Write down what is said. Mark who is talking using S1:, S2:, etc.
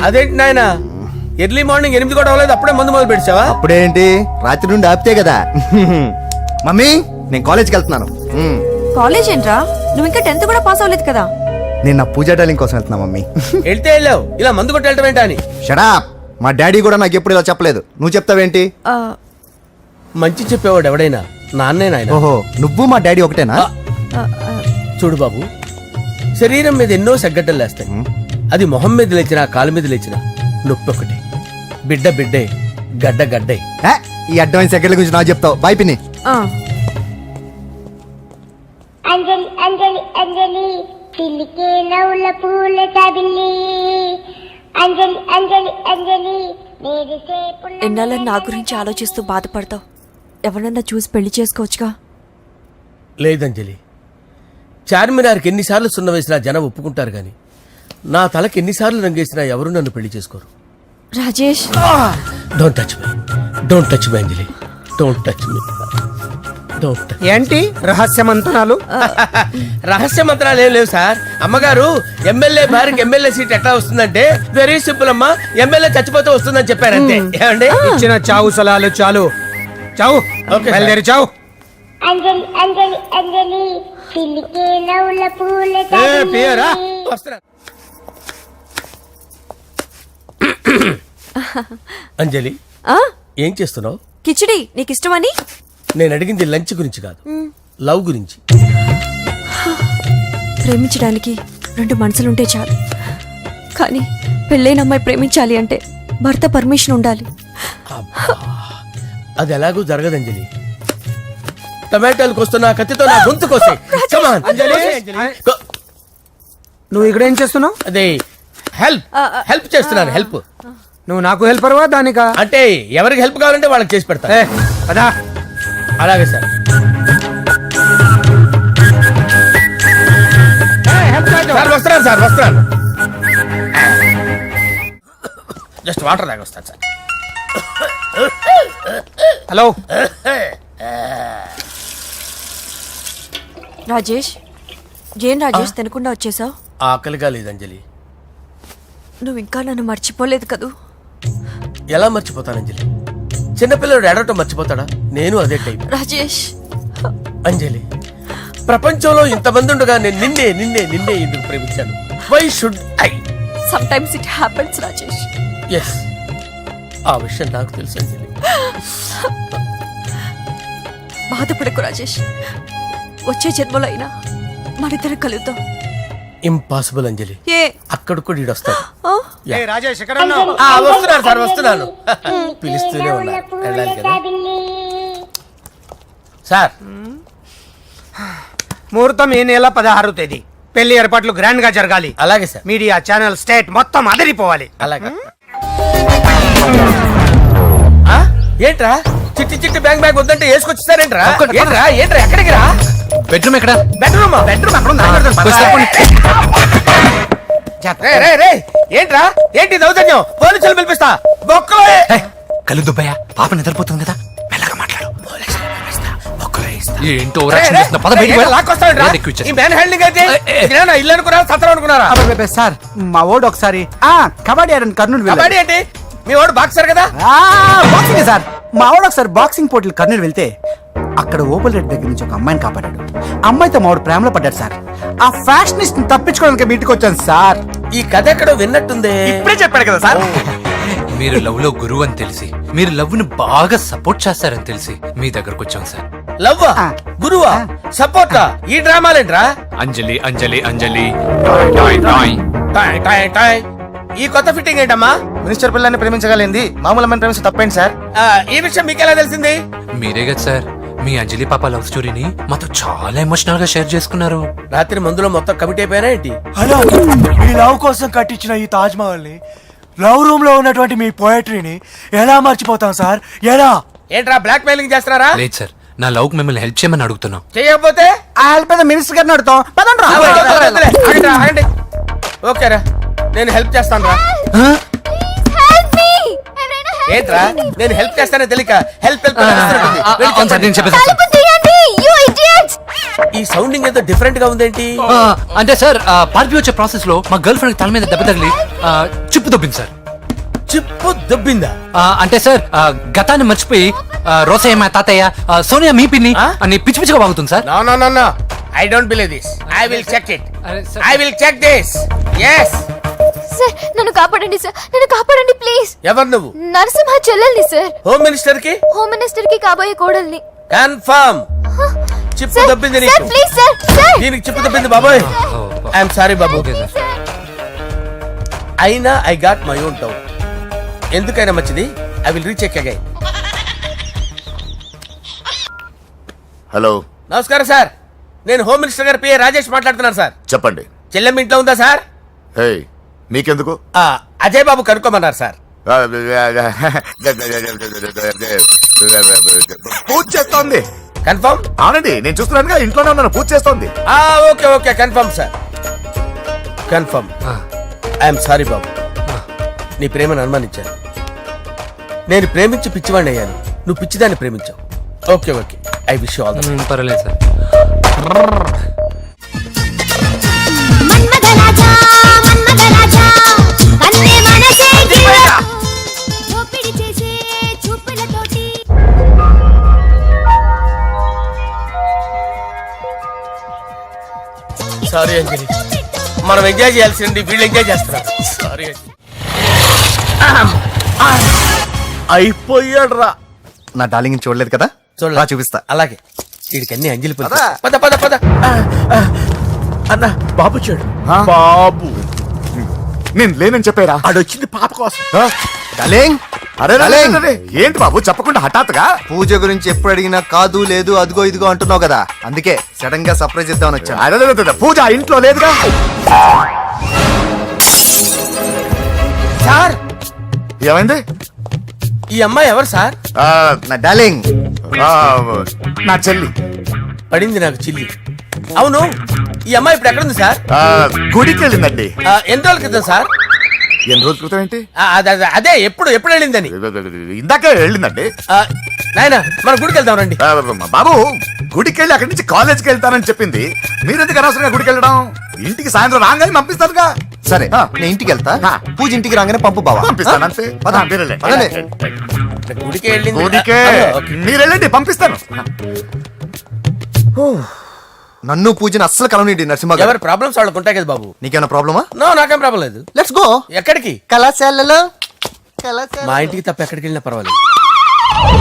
S1: అదేంటి నాయన early morning 8 కూడా అవ్వలేదు అప్పుడే మందు మొదలు పెడిచావా?
S2: అప్పుడేంటి రాత్రి నుండి ఆపితే కదా. మమ్మీ నేను కాలేజ్కి వెళ్తున్నాను.
S3: కాలేజ్ ఏంట్రా? నువ్వు ఇంకా 10th కూడా పాస్ అవ్వలేదు కదా.
S2: నేను నా పూజా టాలింగ్ కోసం వెళ్తున్నా మమ్మీ.
S1: వెళ్తే వెళ్ళావు, ఇలా మందు కొట్టి వెళ్ళటం ఏంటా అని.
S2: షడా, మా డాడీ కూడా నాకు ఎప్పుడు ఇలా చెప్పలేదు. నువ్వు చెప్తావేంటి?
S1: మంచి చెప్పేవాడు ఎవడైనా నాన్నే నాయన.
S2: ఓహో, నువ్వు మా డాడీ ఒకటేనా?
S1: చూడు బాబు, శరీరం మీద ఎన్నో సగ్గడ్డలు లేస్తాయి. అది మొహం మీద లేచినా కాలు మీద లేచినా నొప్పి ఒకటి. బిడ్డ బిడ్డే, గడ్డ గడ్డే.
S2: ఈ అడ్వాన్స్ సెకండ్ల గురించి నాకు చెప్తావు. బాయ్ పిన్ని.
S4: అంజలి అంజలి అంజలి పిల్లికే నవ్వుల పూల తబిల్లి అంజలి అంజలి అంజలి
S3: ఎన్నాళ్ళ నా గురించి ఆలోచిస్తూ బాధపడతావు. ఎవరన్నా చూసి పెళ్లి చేసుకోవచ్చుగా.
S1: లేదంజలి, చార్మినార్కి ఎన్నిసార్లు సున్న వేసినా జనం ఒప్పుకుంటారు గాని నా తలకి ఎన్నిసార్లు రంగేసినా ఎవరు నన్ను పెళ్లి చేసుకోరు.
S3: Rajesh,
S1: don't touch me, don't touch me Anjali, don't touch me.
S5: ఏంటి రహస్య మంత్రాలు?
S1: రహస్య మంత్రాలు ఏం లేవు సార్. అమ్మగారు ఎమ్మెల్యే భార్యకి ఎమ్మెల్యే సీట్ ఎట్లా వస్తుందంటే వెరీ సింపుల్ అమ్మా, ఎమ్మెల్యే చచ్చిపోతే వస్తుందని చెప్పారంతే. ఏమండి?
S5: ఇచ్చిన చావు సలాలు చాలు. చావు, బయలుదేరి చావు.
S4: అంజలి అంజలి అంజలి పిల్లికే నవ్వుల పూల తబిల్లి.
S1: అంజలి, ఏం చేస్తున్నావు?
S3: కిచిడి నీకు ఇష్టమని.
S1: నేను అడిగింది లంచ్ గురించి కాదు, లవ్ గురించి.
S3: ప్రేమించడానికి 2 మనసులుంటే చాలు, కానీ పెళ్ళైన అమ్మాయి ప్రేమించాలి అంటే భర్త పర్మిషన్ ఉండాలి.
S1: అది ఎలాగూ జరగదు అంజలి. టమాటాలు కోస్తున్నా కత్తితో నా గొంతు కోసే.
S5: నువ్వు ఇక్కడ ఏం చేస్తున్నావు?
S1: అదే హెల్ప్ చేస్తున్నాను. హెల్ప్.
S5: నువ్వు నాకు హెల్పర్వా దానికా?
S1: అంటే ఎవరికి హెల్ప్ కావాలంటే వాళ్ళకి చేసి పెడతా.
S5: అదా
S1: అలాగే సార్. వస్తున్నాను సార్, వస్తున్నాను. జస్ట్ వాటర్ తాగి వస్తాను సార్.
S5: హలో
S3: రాజేష్, ఏం రాజేష్ తినకుండా వచ్చేసావు?
S1: ఆకలిగా లేదు అంజలి.
S3: నువ్వు ఇంకా నన్ను మర్చిపోలేదు కదూ?
S1: ఎలా మర్చిపోతాను అంజలి? చిన్నపిల్లడు ఏడవటం మర్చిపోతాడా? నేను అదే టైప్.
S3: రాజేష్,
S1: అంజలి, ప్రపంచంలో ఇంతమంది ఉండగా నేను నిన్నే నిన్నే నిన్నే ఎందుకు ప్రేమించాను? Why should I?
S3: Sometimes it happens Rajesh.
S1: Yes, ఆ విషయం నాకు తెలుసు అంజలి.
S3: బాధపడకు రాజేష్, వచ్చే జన్మలో అయినా మనిద్దరం కలుద్దాం.
S1: ఇంపాసిబుల్ అంజలి.
S3: ఏ
S1: అక్కడ కూడా ఈడు వస్తాడు.
S5: రాజేష్,
S1: వస్తున్నాను సార్, వస్తున్నాను. పిలుస్తూనే ఉన్నా, వెళ్ళాలి కదా సార్.
S5: ముహూర్తం ఈ నెల 16వ తేదీ. పెళ్లి ఏర్పాట్లు గ్రాండ్ గా జరగాలి.
S1: అలాగే సార్.
S5: మీడియా ఛానల్ స్టేట్ మొత్తం అదిరిపోవాలి.
S1: అలాగే. ఏంట్రా చిట్టి చిట్టి బ్యాంక్ బ్యాగ్ వద్దంటే వేసుకొచ్చేసారేంట్రా? ఏంట్రా ఏంట్రా ఎక్కడికి రా?
S2: బెడ్రూమ్ ఎక్కడ?
S1: బెడ్రూమ్ అక్కడ ఏంట్రా? ఏంటి దౌర్జన్యం? పోలీసులు పిలిపిస్తా.
S2: కళ్ళు దుబ్బయ్య, పాప నిద్రపోతుంది కదా, మెల్లగా మాట్లాడు.
S1: ఇల్లు అనుకున్నారా, సత్రం అనుకున్నారా?
S5: సార్ మా ఓడు ఒకసారి కబడ్డీ ఆడని కర్నూలు
S1: కబడ్డీ ఏంటి? మీ వాడు బాక్సర్ కదా?
S5: Boxing sir. మా వాడు ఒకసారి బాక్సింగ్ పోటీలు కర్నూలు వెళ్తే అక్కడ ఓపెల్ రెడ్డి దగ్గర నుంచి ఒక అమ్మాయిని కాపాడాడు. అమ్మాయితో మావాడు ప్రేమలో పడ్డాడు సార్. ఆ ఫ్యాషనిస్ట్ తప్పించుకోవడానికి మీటికి వచ్చాను సార్.
S1: ఈ కథ ఎక్కడో విన్నట్టుంది.
S5: ఇప్పుడే చెప్పాడు కదా సార్.
S6: మీరు లవ్ లో గురువు అని తెలిసి, మీరు లవ్ ను బాగా సపోర్ట్ చేస్తారని తెలిసి మీ దగ్గరకు వచ్చాం సార్.
S1: లవ్వా, గురువా, సపోర్టా? ఈ డ్రామాలేంట్రా?
S6: అంజలి అంజలి అంజలి.
S1: ఈ కొత్త ఫిట్టింగ్ ఏంటమ్మా?
S2: మినిస్టర్ పిల్లని ప్రేమించగలిగింది మామూలు అమ్మని ప్రేమించి తప్పేంటి సార్?
S1: ఈ విషయం మీకు ఎలా తెలిసింది?
S6: మీరే కదా సార్ మీ అంజలి పాప లవ్ స్టోరీని మాతో చాలా ఎమోషనల్ గా షేర్ చేసుకున్నారు.
S1: రాత్రి మందులో మొత్తం కమిటీ అయిపోయినా ఏంటి?
S7: హలో, మీ లవ్ కోసం కట్టించిన ఈ తాజ్ మహల్ ని, లవ్ రూమ్ లో ఉన్నటువంటి మీ పోయట్రీని ఎలా మర్చిపోతాం సార్? ఎలా?
S1: ఏంట్రా బ్లాక్ మెయిలింగ్ చేస్తున్నారా?
S6: లేదు సార్, నా లవ్ కి మిమ్మల్ని హెల్ప్ చేయమని అడుగుతున్నాం.
S1: చేయకపోతే
S5: ఆ హెల్ప్ అయితే మినిస్టర్ గారిని అడుగుతాం.
S1: ఓకేరా, నేను హెల్ప్ చేస్తాను రా. ఏంట్రా నేను హెల్ప్ చేస్తానే తెలియక హెల్ప్
S6: నేను చెప్పేసి
S1: ఈ సౌండింగ్ ఏదో డిఫరెంట్ గా ఉందేంటి?
S6: అంటే సార్ పార్టీ వచ్చే ప్రాసెస్ లో మా గర్ల్ ఫ్రెండ్ తల మీద దెబ్బ తగిలి చిప్పు దొబ్బింది సార్.
S1: చిప్పు దొబ్బిందా?
S6: అంటే సార్ గతాన్ని మర్చిపోయి రోసయ్య మా తాతయ్య సోనియా మీ పిన్ని
S1: ఆ?
S6: అని పిచ్చి పిచ్చిగా వాగుతుంది sir.
S1: No no no no, I don't believe this. I will check it.
S6: అరే, sir.
S1: I will check this. yes.
S3: Sir నన్ను కాపాడండి సార్, నన్ను కాపాడండి ప్లీజ్.
S1: ఎవరు నువ్వు?
S3: నరసింహ చెల్లెల్ని సార్,
S1: హోమ్ మినిస్టర్ కి
S3: హోమ్ మినిస్టర్ కి కాబోయే కోడల్ని.
S1: కన్ఫర్మ్ చిప్పు
S3: సార్,
S1: దొబ్బింది
S3: సార్
S1: నీకు.
S3: Please sir, sir.
S1: దీనికి చిప్పు దొబ్బింది బాబోయ్. ఐఎమ్ సారీ బాబు.
S6: Okay sir.
S1: అయినా I got my own doubt. ఎందుకైనా మంచిది, I will recheck again.
S8: Hello,
S1: నమస్కారం సార్, నేను హోమ్ మినిస్టర్ గారి పిఏ రాజేష్ మాట్లాడుతున్నాను సార్.
S8: చెప్పండి.
S1: చెల్లెమ్మ ఇంట్లో ఉందా సార్?
S8: హే, మీకెందుకు?
S1: అజయ్ బాబు కనుక్కోమన్నారు సార్.
S8: పూజ చేస్తోంది.
S1: కన్ఫర్మ్?
S8: అవునండి, నేను చూస్తున్నానుగా, ఇంట్లోనే ఉన్నాను, పూజ చేస్తోంది.
S1: Okay okay, confirm sir, confirm. I'm sorry బాబు, నీ ప్రేమను అనుమానించాను. నేను ప్రేమించి పిచ్చివాడిని అయ్యాను, నువ్వు పిచ్చిదాన్ని ప్రేమించావు. Okay okay, I wish all the
S6: పర్వాలేదు సార్.
S4: మన్మథరాజా మన్మథరాజా కన్నే మనసే దోపిడి చేసే చూపులతోటి
S1: సారీ అంజలి, మనం ఎంజాయ్ చేయాల్సింది వీళ్ళు ఎంజాయ్ చేస్తున్నారు. సారీ అంజలి.
S2: అయిపోయాడు రా. నా డార్లింగ్ చూడలేదు కదా,
S1: చూడలే.
S2: రా చూపిస్తా.
S1: అలాగే, వీడికన్నీ అంజలి పులుసు.
S2: పద.
S1: పద పద పద.
S7: అన్న బాబు చూడు.
S2: ఆ?
S7: బాబు
S8: నేను లేనని చెప్పారా?
S7: ఆడొచ్చింది పాప కోసం.
S2: డార్లింగ్,
S8: అరే
S2: డార్లింగ్.
S8: ఏంటి బాబు చెప్పకుండా హఠాత్తుగా?
S2: పూజ గురించి ఎప్పుడు అడిగినా కాదు లేదు అదిగో ఇదిగో అంటున్నావు కదా, అందుకే సడన్ గా సర్ప్రైజ్ ఇద్దామని వచ్చాను.
S8: అరే, పూజ ఇంట్లో లేదుగా.
S1: సార్,
S8: ఏమైంది?
S1: ఈ అమ్మాయి ఎవరు సార్?
S8: ఆ,
S2: నా డార్లింగ్,
S8: ఆ, నా చెల్లి.
S1: పడింది నాకు చిల్లి. అవును, ఈ అమ్మాయి ఇప్పుడు ఎక్కడుంది సార్?
S8: ఆ, గుడికి వెళ్ళిందండి.
S1: ఎన్ని రోజుల క్రితం సార్?
S8: ఎన్ని రోజుల క్రితం ఏంటి?
S1: అదే ఎప్పుడు ఎప్పుడు వెళ్ళిందని.
S8: ఇందాకే వెళ్ళిందండి.
S1: నాయన, మన గుడికి వెళ్దాం రండి.
S8: ఆ, బాబు, గుడికి వెళ్ళి అక్కడి నుంచి కాలేజ్కి వెళ్తానని చెప్పింది. మీరెందుకు అనవసరంగా గుడికి వెళ్ళడం? ఇంటికి సాయంత్రం రాగానే పంపిస్తానుగా.
S2: సరే
S8: ఆ.
S2: నేను ఇంటికి వెళ్తా,
S8: ఆ.
S2: పూజ ఇంటికి రాగానే పంపు బావా.
S8: పంపిస్తాను అంతే.
S2: పద.
S8: ఆ, మీరెళ్ళండి.
S2: పదండి.
S1: గుడికి వెళ్ళింది.
S8: గుడికే
S1: ఓకే.
S8: మీరెళ్ళండి, పంపిస్తాను.
S2: నన్ను పూజని అస్సలు కలవనీయండి నరసింహ గారు.
S1: ఎవరి ప్రాబ్లమ్స్ వాళ్ళకు ఉంటాయి కదా బాబు.
S2: నీకేమైనా ప్రాబ్లమా?
S1: నో, నాకేం ప్రాబ్లం లేదు.
S2: Let's go.
S1: ఎక్కడికి?
S2: కళాశాలలో
S1: మా ఇంటికి తప్ప ఎక్కడికి వెళ్ళినా పర్వాలేదు.